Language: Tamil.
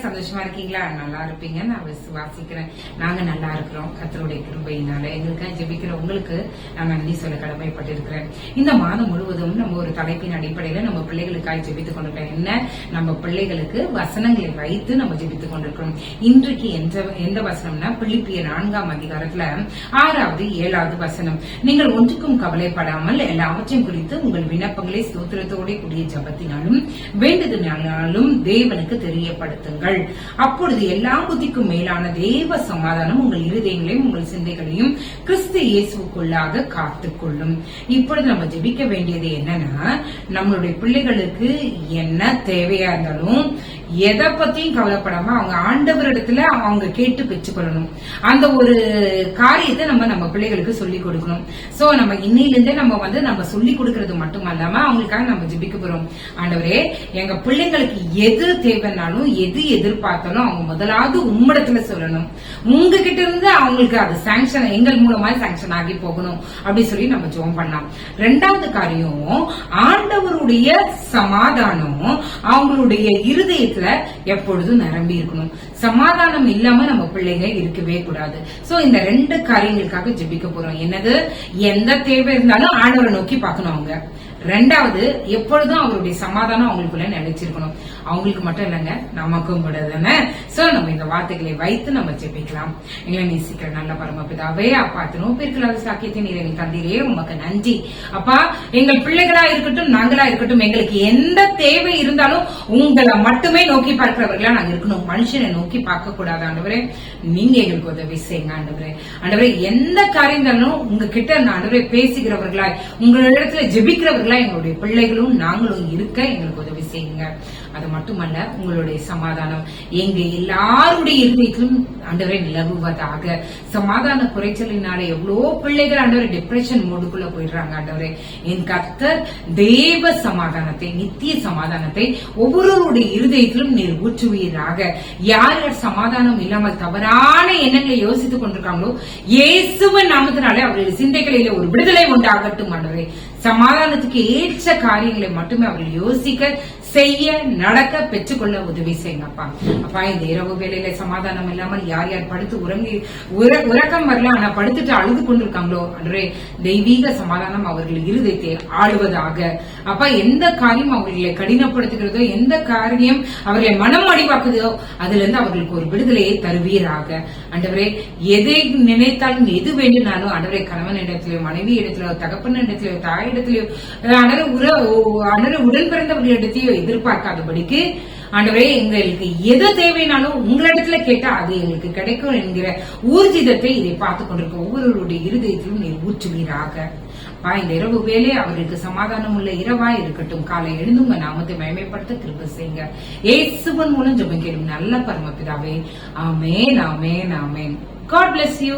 சந்தோஷமா இருக்கீங்களா? நல்லா இருப்பீங்க நான் விசுவாசிக்கிறேன். நாங்க நல்லா இருக்கிறோம். கர்த்தருடைய கிருபையினால எங்களுக்காக ஜெபிக்கிற உங்களுக்கு நான் நன்றி சொல்ல கடமைப்பட்டிருக்கிறேன். இந்த மாதம் முழுவதும் நம்ம ஒரு தலைப்பின் அடிப்படையில நம்ம பிள்ளைகளுக்காக ஜெபித்துக் கொண்டிருக்கிறோம். என்ன, நம்ம பிள்ளைகளுக்கு வசனங்களை வைத்து நம்ம ஜெபித்துக் கொண்டிருக்கிறோம். இன்றைக்கு எந்த வசனம்னா பிலிப்பியர் 4ஆம் அதிகாரத்துல 6வது 7வது வசனம். நீங்கள் ஒன்றுக்கும் கவலைப்படாமல் எல்லாவற்றையும் குறித்து உங்கள் விண்ணப்பங்களை ஸ்தோத்திரத்தோட கூடிய ஜபத்தினாலும் வேண்டுதலினாலும் தேவனுக்கு தெரியப்படுத்துங்கள். அப்பொழுது எல்லா புத்திக்கும் மேலான தேவ சமாதானம் உங்கள் இருதயங்களையும் உங்கள் சிந்தைகளையும் கிறிஸ்து இயேசுக்குள்ளாக காத்துக்கொள்ளும். இப்பொழுது நம்ம ஜெபிக்க வேண்டியது என்னன்னா, நம்மளுடைய பிள்ளைகளுக்கு என்ன தேவையா இருந்தாலும் எதை பத்தியும் கவலைப்படாம அவங்க ஆண்டவரிடத்துல அவங்க கேட்டு பெற்றுக்கொள்ளணும். அந்த ஒரு காரியத்தை நம்ம பிள்ளைகளுக்கு சொல்லிக் கொடுக்கணும். சோ நம்ம இன்னையிலிருந்தே நம்ம சொல்லிக் கொடுக்கறது மட்டும் இல்லாம அவங்களுக்காக நம்ம ஜெபிக்க போறோம். ஆண்டவரே, எங்க பிள்ளைங்களுக்கு எது தேவைன்னாலும் எது எதிர்பார்த்தாலும் அவங்க முதலாவது உம்மிடத்துல சொல்லணும். உங்ககிட்ட இருந்து அவங்களுக்கு அது சாங்ஷன் எங்கள் மூலமா சாங்ஷன் ஆகி போகணும் அப்படின்னு சொல்லி நம்ம ஜெபம் பண்ணலாம். ரெண்டாவது காரியம், ஆண்டவருடைய சமாதானம் அவங்களுடைய இருதயத்துல எப்பொழுதும் நிரம்பி இருக்கணும். சமாதானம் இல்லாம நம்ம பிள்ளைங்க இருக்கவே கூடாது. சோ இந்த ரெண்டு காரியங்களுக்காக ஜெபிக்க போறோம். என்னது, எந்த தேவை இருந்தாலும் ஆண்டவரை நோக்கி பார்க்கணும் அவங்க. ரெண்டாவது, எப்பொழுதும் அவருடைய சமாதானம் அவங்களுக்குள்ள நினைச்சிருக்கணும். அவங்களுக்கு மட்டும் இல்லைங்க, நமக்கும் கூட தானே. சோ நம்ம இந்த வார்த்தைகளை வைத்து நம்ம ஜெபிக்கலாம். எங்களை நேசிக்கிற நல்ல பரமபிதாவே, அப்பா திருப்பிற்களாத சாக்கியத்தின் எங்கள் தந்தையே உமக்கு நன்றி. அப்பா, எங்கள் பிள்ளைகளா இருக்கட்டும் நாங்களா இருக்கட்டும், எங்களுக்கு எந்த தேவை இருந்தாலும் உங்களை மட்டுமே நோக்கி பார்க்கிறவர்களா நாங்க இருக்கணும். மனுஷனை நோக்கி பார்க்க கூடாது. ஆண்டவரே, நீங்க எங்களுக்கு உதவி செய்யுங்க. ஆண்டவரே, எந்த காரியம் இருந்தாலும் உங்ககிட்ட ஆண்டவரே பேசுகிறவர்களாய் உங்களிடத்துல ஜெபிக்கிறவர்களா எங்களுடைய பிள்ளைகளும் நாங்களும் இருக்க எங்களுக்கு உதவி செய்யுங்க. அது மட்டுமல்ல, உங்களுடைய சமாதானம் எங்க எல்லாருடைய இருதயத்திலும் ஆண்டவரை நிலவுவதாக. சமாதான குறைச்சலினால எவ்வளவோ பிள்ளைகள் ஆண்டவரை டிப்ரெஷன் மோடுக்குள்ள போயிடுறாங்க. ஆண்டவரே, என் கர்த்தர் தேவ சமாதானத்தை, நித்திய சமாதானத்தை ஒவ்வொருவருடைய இருதயத்திலும் நீர் ஊற்றுவீராக. யார் யார் சமாதானம் இல்லாமல் தவறான எண்ணங்களை யோசித்துக் கொண்டிருக்காங்களோ இயேசுவின் நாமத்தினாலே அவருடைய சிந்தைகளிலே ஒரு விடுதலை உண்டாகட்டும். ஆண்டவரே, சமாதானத்துக்கு ஏற்ற காரியங்களை மட்டுமே அவர்கள் யோசிக்க, செய்ய, நடக்க, பெற்றுக்கொள்ள உதவி செய்யுங்க. அப்பா, இந்த இரவு வேளையில சமாதானம் இல்லாமல் யார் யார் படுத்து உறக்கம் வரல, ஆனா படுத்துட்டு அழுது கொண்டிருக்காங்களோ அன்றே தெய்வீக சமாதானம் அவர்கள் இருதயத்தை ஆளுவதாக. அப்பா, எந்த காரியம் அவர்களை கடினப்படுத்துகிறதோ, எந்த காரியம் அவர்களை மனம் அடிவாக்குதோ அதுல இருந்து அவர்களுக்கு ஒரு விடுதலையை தருவீராக. ஆண்டவரே, எதை நினைத்தாலும் எது வேண்டும்னாலும் ஆண்டவரே, கணவன் இடத்திலோ மனைவி இடத்திலோ தகப்பன் இடத்திலோ தாய் இடத்திலோ உடன் பிறந்தவர்களிடத்தையோ எதிர்பார்க்காதபடிக்கு ஆண்டவரே, எங்களுக்கு எது தேவைனாலும் உங்களிடத்துல கேட்டா அது எங்களுக்கு கிடைக்கும் என்கிற ஊர்ஜிதத்தை இதை பார்த்துக் கொண்டிருக்க ஒவ்வொருவருடைய இருதயத்திலும் நீர் ஊற்றுவீராக. இந்த இரவு வேலை அவர்களுக்கு சமாதானம் உள்ள இரவா இருக்கட்டும். காலை எழுந்து உங்க நாமத்தை மகிமைப்படுத்த கிருபை செய்யுங்க. இயேசுவின் மூலம் ஜெபம் கேளும் நல்ல பரமபிதாவே. ஆமென், ஆமென், ஆமென். God bless you.